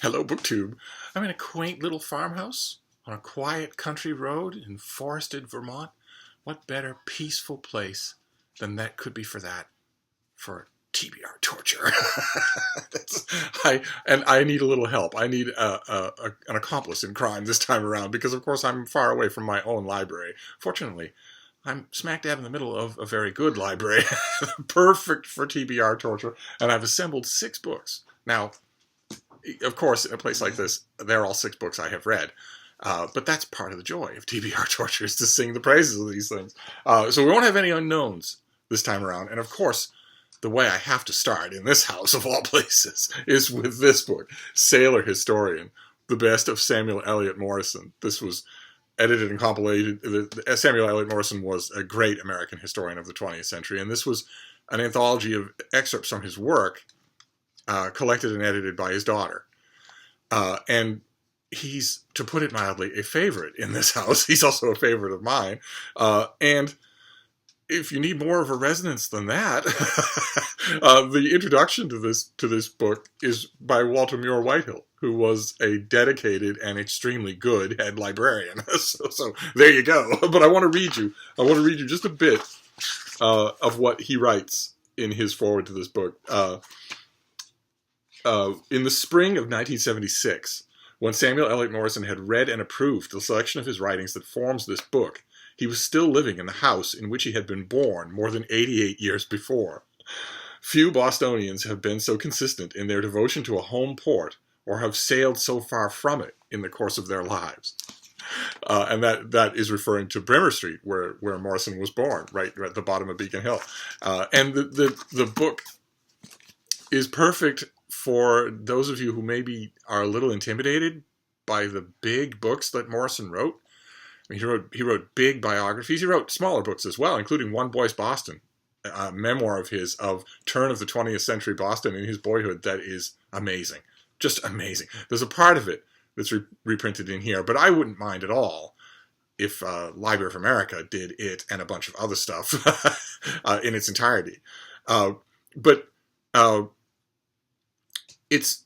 Hello, BookTube. I'm in a quaint little farmhouse on a quiet country road in forested Vermont. What better peaceful place than that could be for that? For TBR torture. I need a little help. I need an accomplice in crime this time around because, of course, I'm far away from my own library. Fortunately, I'm smack dab in the middle of a very good library, perfect for TBR torture, and I've assembled 6 books. Now, of course, in a place like this, they're all 6 books I have read. But that's part of the joy of TBR torture, is to sing the praises of these things. So we won't have any unknowns this time around. And of course, the way I have to start in this house, of all places, is with this book, Sailor Historian, the best of Samuel Eliot Morison. This was edited and compiled. Samuel Eliot Morison was a great American historian of the 20th century, and this was an anthology of excerpts from his work, collected and edited by his daughter. And he's, to put it mildly, a favorite in this house. He's also a favorite of mine. And if you need more of a resonance than that, the introduction to this book is by Walter Muir Whitehill, who was a dedicated and extremely good head librarian. So there you go. But I want to read you just a bit of what he writes in his foreword to this book. In the spring of 1976, when Samuel Eliot Morison had read and approved the selection of his writings that forms this book, he was still living in the house in which he had been born more than 88 years before. Few Bostonians have been so consistent in their devotion to a home port, or have sailed so far from it in the course of their lives. And that is referring to Bremer Street, where Morison was born, right at the bottom of Beacon Hill. And the book is perfect for those of you who maybe are a little intimidated by the big books that Morison wrote. I mean, he wrote big biographies. He wrote smaller books as well, including One Boy's Boston, a memoir of his of turn of the 20th century Boston in his boyhood that is amazing. Just amazing. There's a part of it that's reprinted in here, but I wouldn't mind at all if Library of America did it and a bunch of other stuff in its entirety. But it's,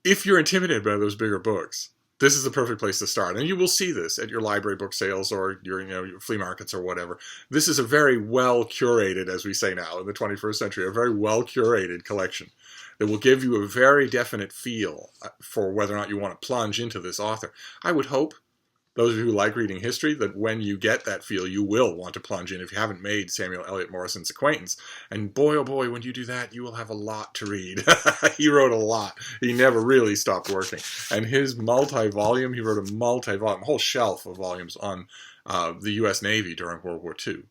if you're intimidated by those bigger books, this is the perfect place to start. And you will see this at your library book sales or your flea markets or whatever. This is a very well curated, as we say now in the 21st century, a very well curated collection that will give you a very definite feel for whether or not you want to plunge into this author. I would hope, those of you who like reading history, that when you get that feel, you will want to plunge in if you haven't made Samuel Eliot Morison's acquaintance. And boy, oh boy, when you do that, you will have a lot to read. He wrote a lot. He never really stopped working. And his multi-volume, he wrote a whole shelf of volumes on the U.S. Navy during World War II.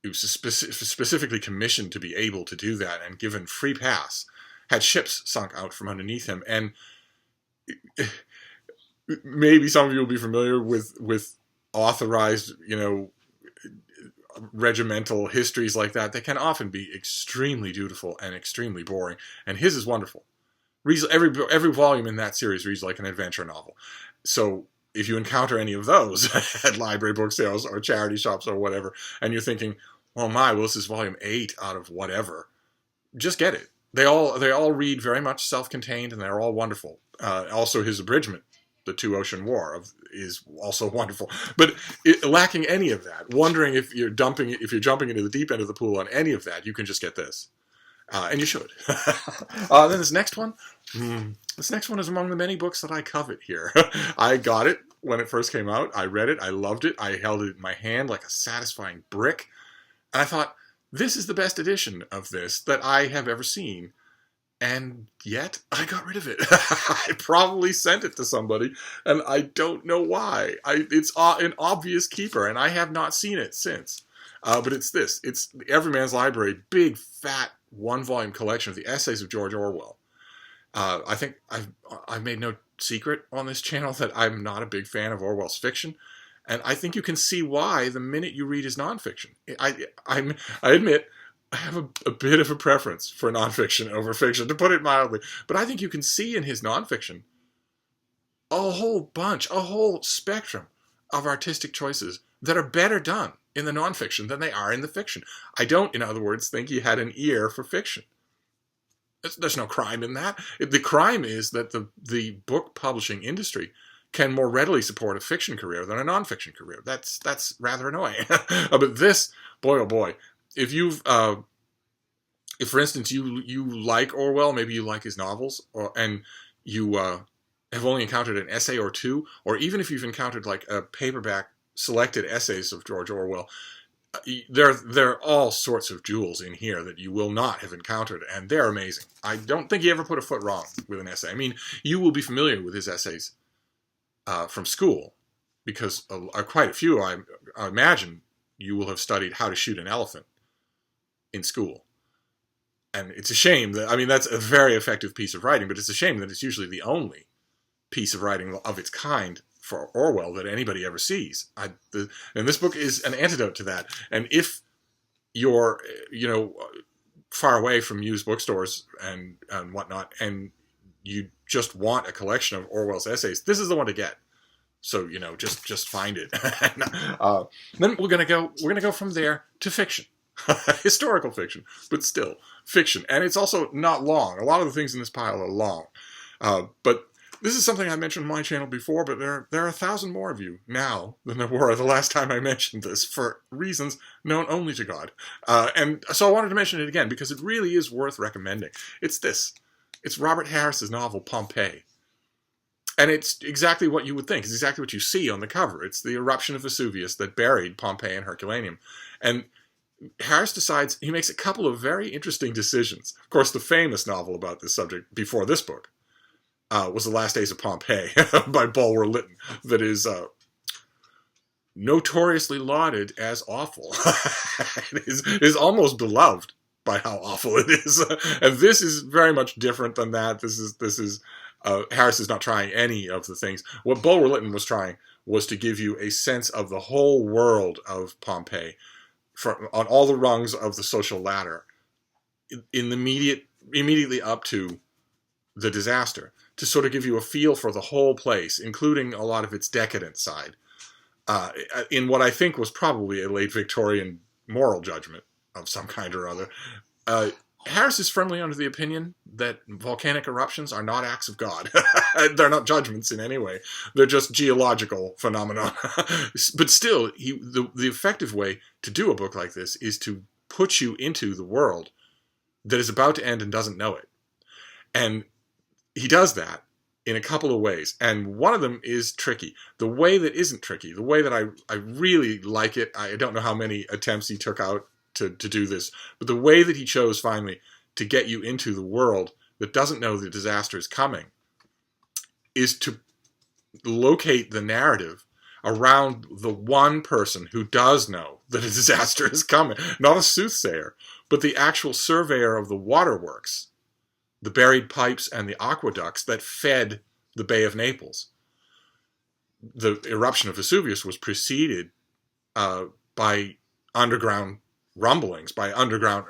He was specifically commissioned to be able to do that and given free pass. Had ships sunk out from underneath him. And maybe some of you will be familiar with authorized, regimental histories like that. They can often be extremely dutiful and extremely boring. And his is wonderful. Every volume in that series reads like an adventure novel. So if you encounter any of those at library book sales or charity shops or whatever, and you're thinking, well, this is volume 8 out of whatever, just get it. They all read very much self-contained, and they're all wonderful. Also, his abridgment, The Two Ocean War, is also wonderful. But lacking any of that, wondering if you're jumping into the deep end of the pool on any of that, you can just get this, and you should. Then this next one is among the many books that I covet here. I got it when it first came out. I read it. I loved it. I held it in my hand like a satisfying brick, and I thought, this is the best edition of this that I have ever seen. And yet, I got rid of it. I probably sent it to somebody, and I don't know why. It's an obvious keeper, and I have not seen it since. But it's this. It's Everyman's Library, big, fat, 1-volume collection of the essays of George Orwell. I think I've made no secret on this channel that I'm not a big fan of Orwell's fiction. And I think you can see why the minute you read his nonfiction. I admit, I have a bit of a preference for nonfiction over fiction, to put it mildly. But I think you can see in his nonfiction a whole spectrum of artistic choices that are better done in the nonfiction than they are in the fiction. I don't, in other words, think he had an ear for fiction. There's no crime in that. The crime is that the book publishing industry can more readily support a fiction career than a nonfiction career. That's rather annoying. But this, boy oh boy, if if for instance you like Orwell, maybe you like his novels, and you have only encountered an essay or two, or even if you've encountered like a paperback selected essays of George Orwell, there are all sorts of jewels in here that you will not have encountered, and they're amazing. I don't think he ever put a foot wrong with an essay. I mean, you will be familiar with his essays from school, because quite a few, I imagine, you will have studied How to Shoot an Elephant in school. And it's a shame that, I mean, that's a very effective piece of writing, but it's a shame that it's usually the only piece of writing of its kind for Orwell that anybody ever sees. And this book is an antidote to that. And if you're, far away from used bookstores and whatnot, and you just want a collection of Orwell's essays, this is the one to get. So, just find it. Then we're gonna go from there to fiction. Historical fiction, but still fiction. And it's also not long. A lot of the things in this pile are long. But this is something I mentioned on my channel before, but there are 1,000 more of you now than there were the last time I mentioned this, for reasons known only to God. And so I wanted to mention it again because it really is worth recommending. It's this. It's Robert Harris's novel, Pompei. And it's exactly what you would think. It's exactly what you see on the cover. It's the eruption of Vesuvius that buried Pompei and Herculaneum. And Harris decides, he makes a couple of very interesting decisions. Of course, the famous novel about this subject before this book was The Last Days of Pompei by Bulwer Lytton, that is notoriously lauded as awful. It is almost beloved by how awful it is. And this is very much different than that. This is Harris is not trying any of the things. What Bulwer Lytton was trying was to give you a sense of the whole world of Pompei, on all the rungs of the social ladder, immediately up to the disaster, to sort of give you a feel for the whole place, including a lot of its decadent side, in what I think was probably a late Victorian moral judgment of some kind or other. Harris is firmly under the opinion that volcanic eruptions are not acts of God. They're not judgments in any way. They're just geological phenomena. But still, the effective way to do a book like this is to put you into the world that is about to end and doesn't know it. And he does that in a couple of ways. And one of them is tricky. The way that isn't tricky, the way that I really like it, I don't know how many attempts he took out to do this, but the way that he chose finally to get you into the world that doesn't know the disaster is coming is to locate the narrative around the one person who does know that a disaster is coming. Not a soothsayer, but the actual surveyor of the waterworks, the buried pipes and the aqueducts that fed the Bay of Naples. The eruption of Vesuvius was preceded by underground rumblings, by underground,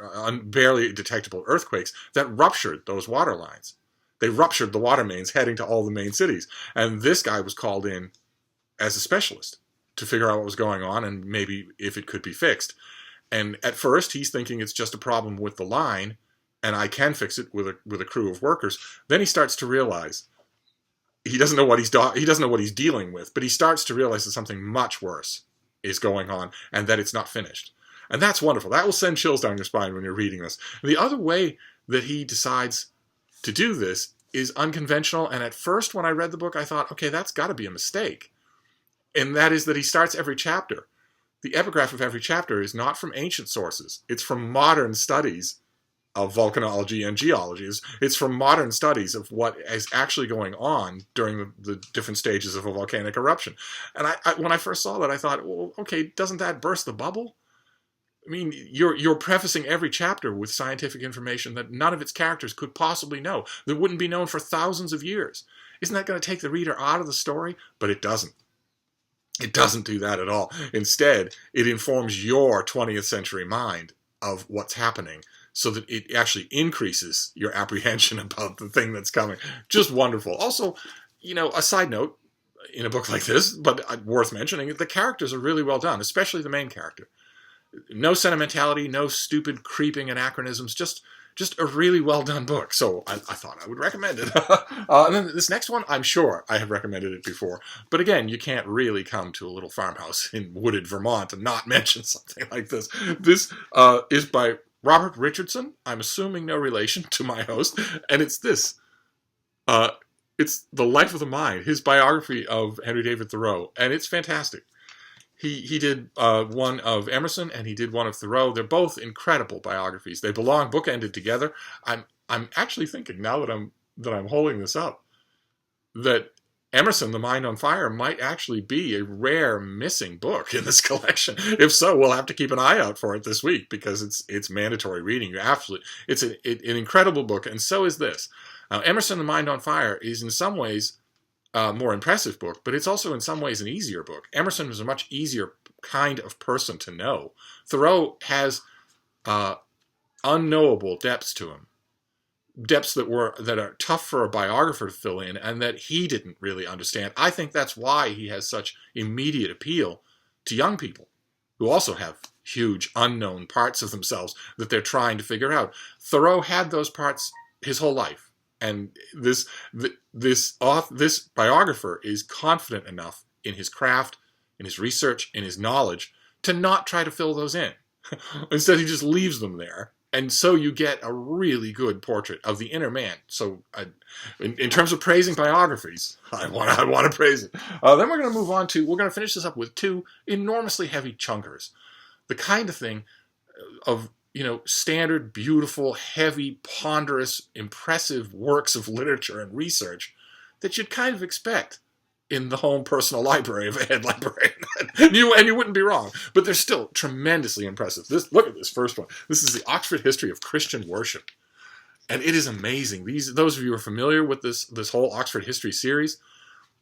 barely detectable earthquakes that ruptured those water lines. They ruptured the water mains heading to all the main cities. And this guy was called in as a specialist to figure out what was going on and maybe if it could be fixed. And at first, he's thinking it's just a problem with the line, and I can fix it with a crew of workers. Then he starts to realize he doesn't know what he's dealing with, but he starts to realize that something much worse is going on and that it's not finished. And that's wonderful. That will send chills down your spine when you're reading this. And the other way that he decides to do this is unconventional. And at first, when I read the book, I thought, okay, that's got to be a mistake. And that is that he starts every chapter. The epigraph of every chapter is not from ancient sources. It's from modern studies of volcanology and geology. It's from modern studies of what is actually going on during the different stages of a volcanic eruption. And when I first saw that, I thought, well, okay, doesn't that burst the bubble? I mean, you're prefacing every chapter with scientific information that none of its characters could possibly know, that wouldn't be known for thousands of years. Isn't that going to take the reader out of the story? But it doesn't. It doesn't do that at all. Instead, it informs your 20th century mind of what's happening so that it actually increases your apprehension about the thing that's coming. Just wonderful. Also, a side note in a book like this, but worth mentioning, the characters are really well done, especially the main character. No sentimentality, no stupid creeping anachronisms, just Just a really well done book. So I thought I would recommend it. And then this next one, I'm sure I have recommended it before. But again, you can't really come to a little farmhouse in wooded Vermont and not mention something like this. This is by Robert Richardson. I'm assuming no relation to my host. And it's this. It's The Life of the Mind, his biography of Henry David Thoreau. And it's fantastic. He did one of Emerson and he did one of Thoreau. They're both incredible biographies. They belong bookended together. I'm actually thinking, now that I'm holding this up, that Emerson, The Mind on Fire, might actually be a rare missing book in this collection. If so, we'll have to keep an eye out for it this week because it's mandatory reading. It's an incredible book, and so is this. Emerson, The Mind on Fire is in some ways more impressive book, but it's also in some ways an easier book. Emerson was a much easier kind of person to know. Thoreau has unknowable depths to him. Depths that are tough for a biographer to fill in and that he didn't really understand. I think that's why he has such immediate appeal to young people who also have huge unknown parts of themselves that they're trying to figure out. Thoreau had those parts his whole life. And this biographer is confident enough in his craft, in his research, in his knowledge, to not try to fill those in. Instead, he just leaves them there. And so you get a really good portrait of the inner man. So in terms of praising biographies, I want to praise it. Then we're going to move on to, we're going to finish this up with two enormously heavy chunkers. The kind of thing of, standard, beautiful, heavy, ponderous, impressive works of literature and research that you'd kind of expect in the home personal library of a head librarian. and you wouldn't be wrong. But they're still tremendously impressive. Look at this first one. This is the Oxford History of Christian Worship. And it is amazing. Those of you who are familiar with this whole Oxford History series,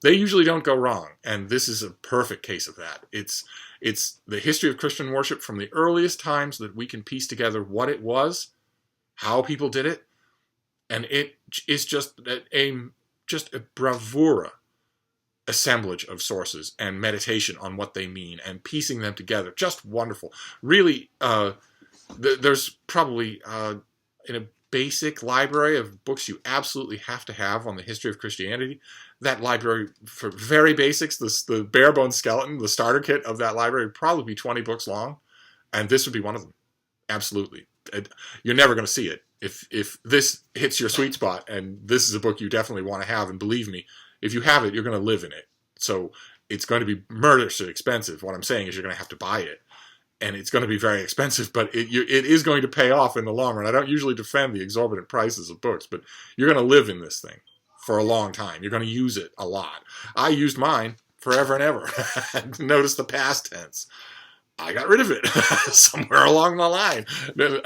they usually don't go wrong. And this is a perfect case of that. It's the history of Christian worship from the earliest times that we can piece together what it was, how people did it, and it is just a bravura assemblage of sources and meditation on what they mean and piecing them together. Just wonderful. Really, there's probably in a basic library of books you absolutely have to have on the history of Christianity. That library, for very basics, the bare bones skeleton, the starter kit of that library would probably be 20 books long, and this would be one of them. Absolutely. You're never going to see it. If this hits your sweet spot, and this is a book you definitely want to have, and believe me, if you have it, you're going to live in it. So it's going to be murderously expensive. What I'm saying is you're going to have to buy it. And it's going to be very expensive, but it is going to pay off in the long run. I don't usually defend the exorbitant prices of books, but you're going to live in this thing for a long time. You're going to use it a lot. I used mine forever and ever. Notice the past tense. I got rid of it somewhere along the line.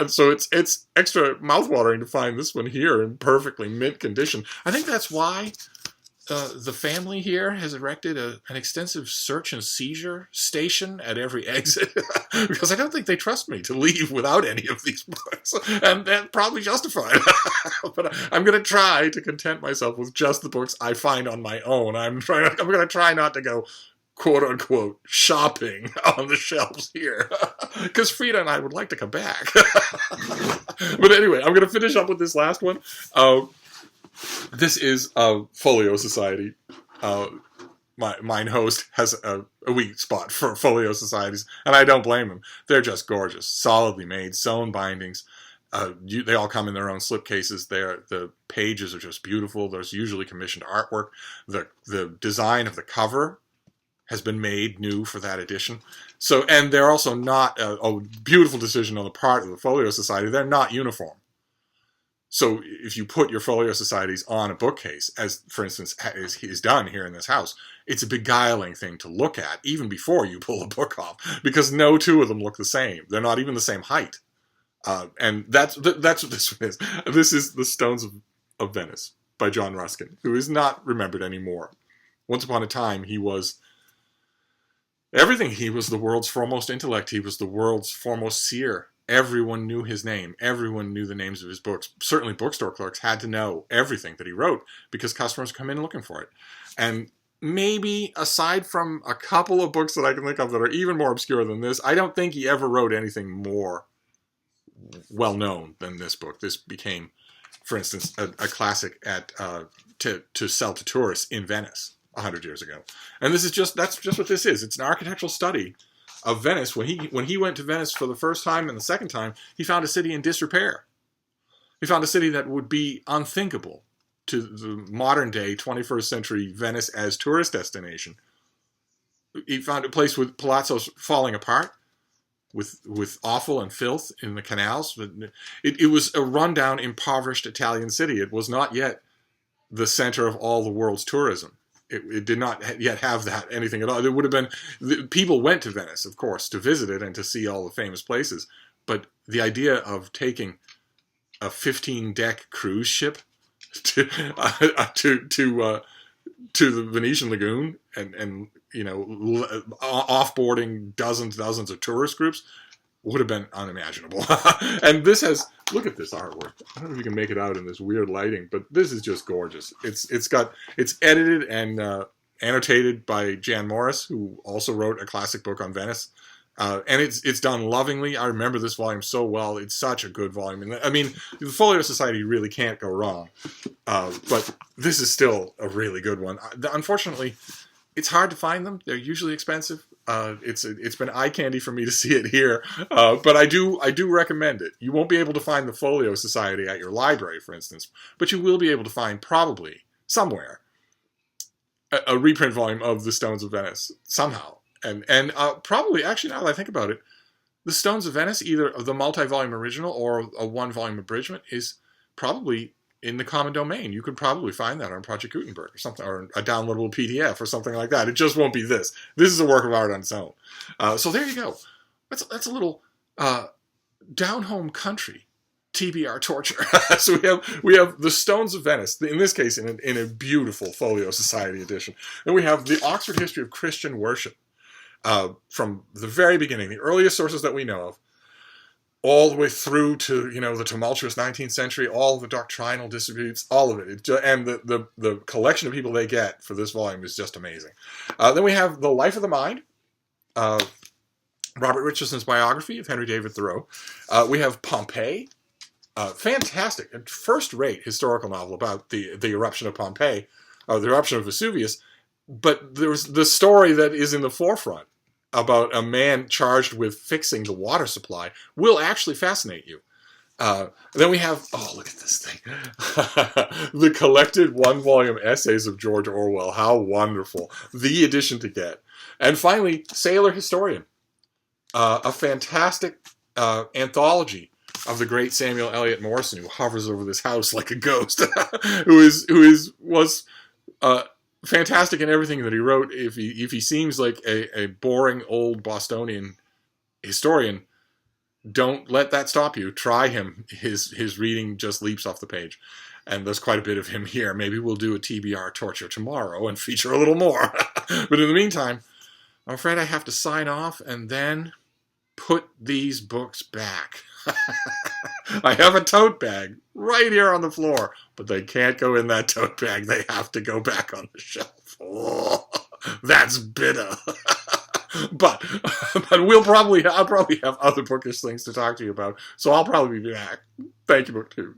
So it's extra mouthwatering to find this one here in perfectly mint condition. I think that's why the family here has erected an extensive search and seizure station at every exit because I don't think they trust me to leave without any of these books, and that's probably justified. But I'm going to try to content myself with just the books I find on my own. I'm going to try not to go quote unquote shopping on the shelves here because Frida and I would like to come back. But anyway, I'm going to finish up with this last one. This is Folio Society. Mine host has a weak spot for Folio Societies, and I don't blame him. They're just gorgeous, solidly made, sewn bindings. They all come in their own slipcases. The pages are just beautiful. There's usually commissioned artwork. The design of the cover has been made new for that edition. So, and they're also not a beautiful decision on the part of the Folio Society. They're not uniform. So if you put your Folio Societies on a bookcase, as for instance is done here in this house, it's a beguiling thing to look at even before you pull a book off, because no two of them look the same. They're not even the same height. And that's what this one is. This is The Stones of Venice by John Ruskin, who is not remembered anymore. Once upon a time, he was everything. He was the world's foremost intellect. He was the world's foremost seer. Everyone knew his name. Everyone knew the names of his books. Certainly bookstore clerks had to know everything that he wrote because customers come in looking for it. And maybe aside from a couple of books that I can think of that are even more obscure than this, I don't think he ever wrote anything more well known than this book. This became, for instance, a classic to sell to tourists in Venice 100 years ago. And that's just what this is. It's an architectural study of Venice. When he went to Venice for the first time and the second time, he found a city in disrepair. He found a city that would be unthinkable to the modern day 21st century Venice as tourist destination. He found a place with palazzos falling apart, with offal and filth in the canals. It was a rundown, impoverished Italian city. It was not yet the center of all the world's tourism. It did not yet have that anything at all. There would have been, people went to Venice, of course, to visit it and to see all the famous places. But the idea of taking a 15-deck cruise ship to the Venetian lagoon and offboarding dozens of tourist groups would have been unimaginable. And this has, look at this artwork. I don't know if you can make it out in this weird lighting, but this is just gorgeous. It's edited and annotated by Jan Morris, who also wrote a classic book on Venice. And it's done lovingly. I remember this volume so well. It's such a good volume. And I mean, the Folio Society really can't go wrong. But this is still a really good one. Unfortunately, it's hard to find them. They're usually expensive. It's been eye candy for me to see it here. But I do recommend it. You won't be able to find the Folio Society at your library, for instance, but you will be able to find probably somewhere a reprint volume of The Stones of Venice somehow. And probably, actually, now that I think about it, The Stones of Venice, either the multi-volume original or a one-volume abridgment, is probably in the common domain. You could probably find that on Project Gutenberg or something, or a downloadable PDF or something like that. It just won't be this. This is a work of art on its own. So there you go. That's a little down-home country TBR torture. So we have The Stones of Venice, in this case in a beautiful Folio Society edition. And we have the Oxford History of Christian Worship. From the very beginning, the earliest sources that we know of, all the way through to the tumultuous 19th century, all of the doctrinal disputes, all of it, and the collection of people they get for this volume is just amazing. Then we have The Life of the Mind, Robert Richardson's biography of Henry David Thoreau. We have Pompei, fantastic and first-rate historical novel about the eruption of Pompei, the eruption of Vesuvius. But there's the story that is in the forefront about a man charged with fixing the water supply will actually fascinate you. Then we have, look at this thing. The collected one-volume essays of George Orwell. How wonderful. The edition to get. And finally, Sailor Historian. A fantastic anthology of the great Samuel Eliot Morison, who hovers over this house like a ghost, was fantastic in everything that he wrote. If he seems like a boring old Bostonian historian, don't let that stop you. Try him. His reading just leaps off the page. And there's quite a bit of him here. Maybe we'll do a TBR torture tomorrow and feature a little more. But in the meantime, I'm afraid I have to sign off and then put these books back. I have a tote bag right here on the floor, but they can't go in that tote bag. They have to go back on the shelf. Oh, that's bitter. But I'll probably have other bookish things to talk to you about, so I'll probably be back. Thank you, BookTube.